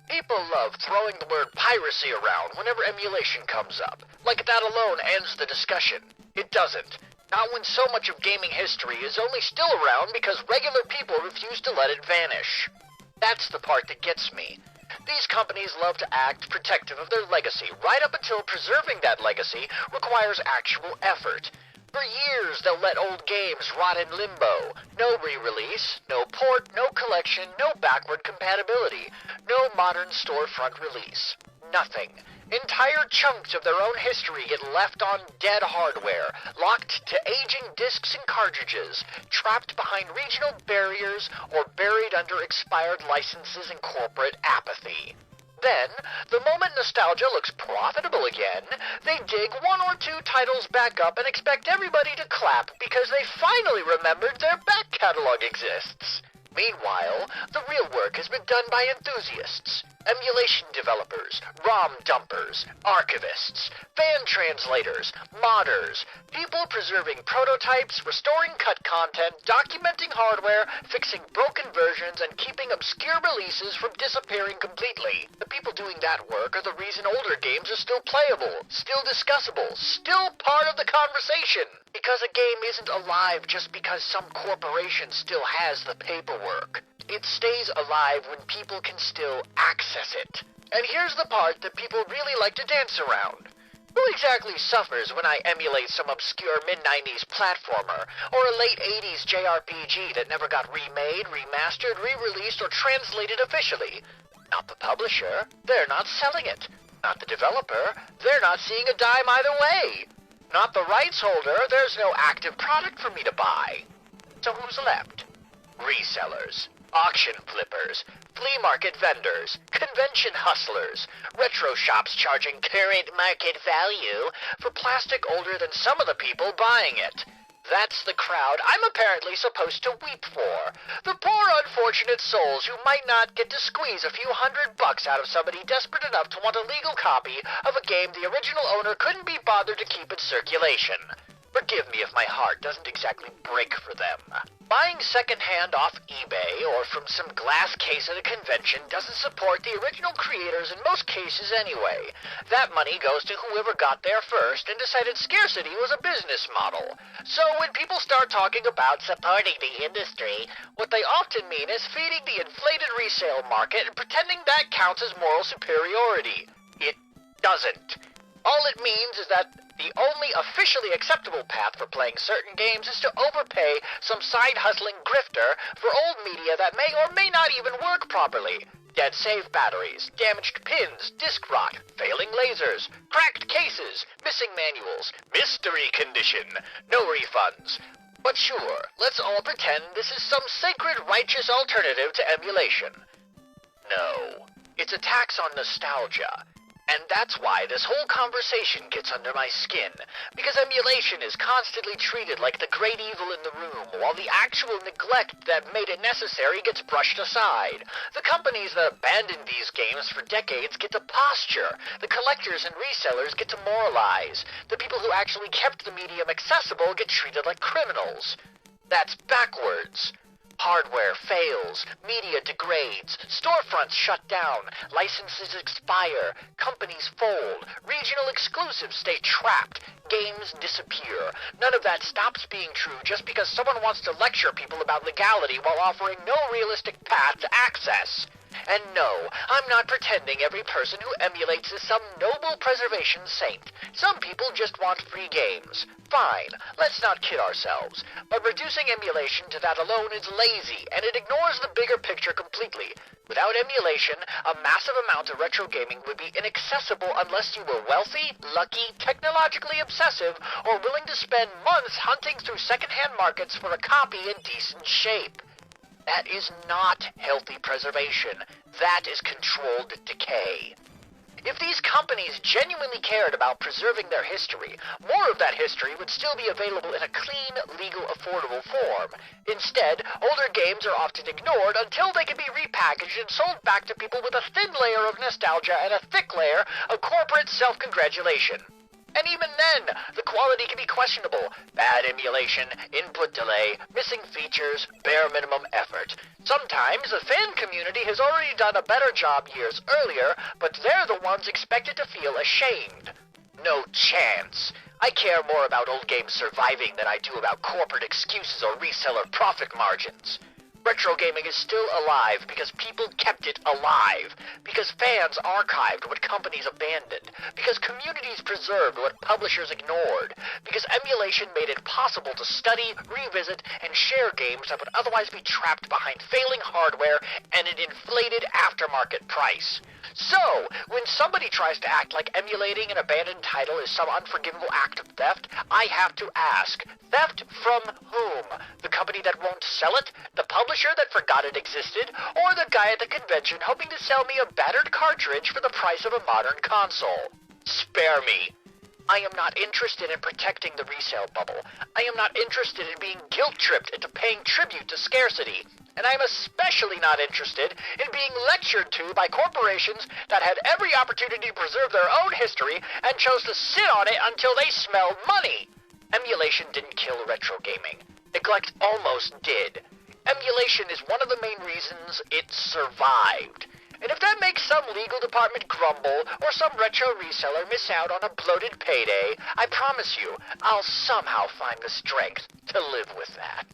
People love throwing the word piracy around whenever emulation comes up, like that alone ends the discussion. It doesn't. Not when so much of gaming history is only still around because regular people refuse to let it vanish. That's the part that gets me. These companies love to act protective of their legacy right up until preserving that legacy requires actual effort. For years, they'll let old games rot in limbo. No re-release, no port, no collection, no backward compatibility, no modern storefront release. Nothing. Entire chunks of their own history get left on dead hardware, locked to aging discs and cartridges, trapped behind regional barriers, or buried under expired licenses and corporate apathy. Then, the moment nostalgia looks profitable again, they dig one or two titles back up and expect everybody to clap because they finally remembered their back catalog exists. Meanwhile, the real work has been done by enthusiasts, emulation developers, ROM dumpers, archivists, fan translators, modders, people preserving prototypes, restoring cut content, documenting hardware, fixing broken versions, and keeping obscure releases from disappearing completely. The people doing that work are the reason older games are still playable, still discussable, still part of the conversation. Because a game isn't alive just because some corporation still has the paperwork. It stays alive when people can still access it. And here's the part that people really like to dance around. Who exactly suffers when I emulate some obscure mid-90s platformer, or a late 80s JRPG that never got remade, remastered, re-released, or translated officially? Not the publisher. They're not selling it. Not the developer. They're not seeing a dime either way. Not the rights holder. There's no active product for me to buy. So who's left? Resellers, auction flippers, flea market vendors, convention hustlers, retro shops charging current market value for plastic older than some of the people buying it. That's the crowd I'm apparently supposed to weep for. The poor unfortunate souls who might not get to squeeze a few $100 out of somebody desperate enough to want a legal copy of a game the original owner couldn't be bothered to keep in circulation. Forgive me if my heart doesn't exactly break for them. Buying secondhand off eBay or from some glass case at a convention doesn't support the original creators in most cases anyway. That money goes to whoever got there first and decided scarcity was a business model. So when people start talking about supporting the industry, what they often mean is feeding the inflated resale market and pretending that counts as moral superiority. It doesn't. All it means is that the only officially acceptable path for playing certain games is to overpay some side-hustling grifter for old media that may or may not even work properly. Dead save batteries, damaged pins, disk rot, failing lasers, cracked cases, missing manuals, mystery condition, no refunds. But sure, let's all pretend this is some sacred righteous alternative to emulation. No, it's a tax on nostalgia. And that's why this whole conversation gets under my skin, because emulation is constantly treated like the great evil in the room, while the actual neglect that made it necessary gets brushed aside. The companies that abandoned these games for decades get to posture, the collectors and resellers get to moralize, the people who actually kept the medium accessible get treated like criminals. That's backwards. Hardware fails, media degrades, storefronts shut down, licenses expire, companies fold, regional exclusives stay trapped, games disappear. None of that stops being true just because someone wants to lecture people about legality while offering no realistic path to access. And no, I'm not pretending every person who emulates is some noble preservation saint. Some people just want free games. Fine, let's not kid ourselves. But reducing emulation to that alone is lazy, and it ignores the bigger picture completely. Without emulation, a massive amount of retro gaming would be inaccessible unless you were wealthy, lucky, technologically obsessive, or willing to spend months hunting through secondhand markets for a copy in decent shape. That is not healthy preservation. That is controlled decay. If these companies genuinely cared about preserving their history, more of that history would still be available in a clean, legal, affordable form. Instead, older games are often ignored until they can be repackaged and sold back to people with a thin layer of nostalgia and a thick layer of corporate self-congratulation. And even then, the quality can be questionable. Bad emulation, input delay, missing features, bare minimum effort. Sometimes the fan community has already done a better job years earlier, but they're the ones expected to feel ashamed. No chance. I care more about old games surviving than I do about corporate excuses or reseller profit margins. Retro gaming is still alive because people kept it alive, because fans archived what companies abandoned, because communities preserved what publishers ignored, because emulation made it possible to study, revisit, and share games that would otherwise be trapped behind failing hardware and an inflated aftermarket price. So, when somebody tries to act like emulating an abandoned title is some unforgivable act of theft, I have to ask, theft from whom? The company that won't sell it? The publisher that forgot it existed? Or the guy at the convention hoping to sell me a battered cartridge for the price of a modern console? Spare me. I am not interested in protecting the resale bubble. I am not interested in being guilt-tripped into paying tribute to scarcity. And I am especially not interested in being lectured to by corporations that had every opportunity to preserve their own history and chose to sit on it until they smelled money. Emulation didn't kill retro gaming. Neglect almost did. Emulation is one of the main reasons it survived. And if that makes some legal department grumble or some retro reseller miss out on a bloated payday, I promise you, I'll somehow find the strength to live with that.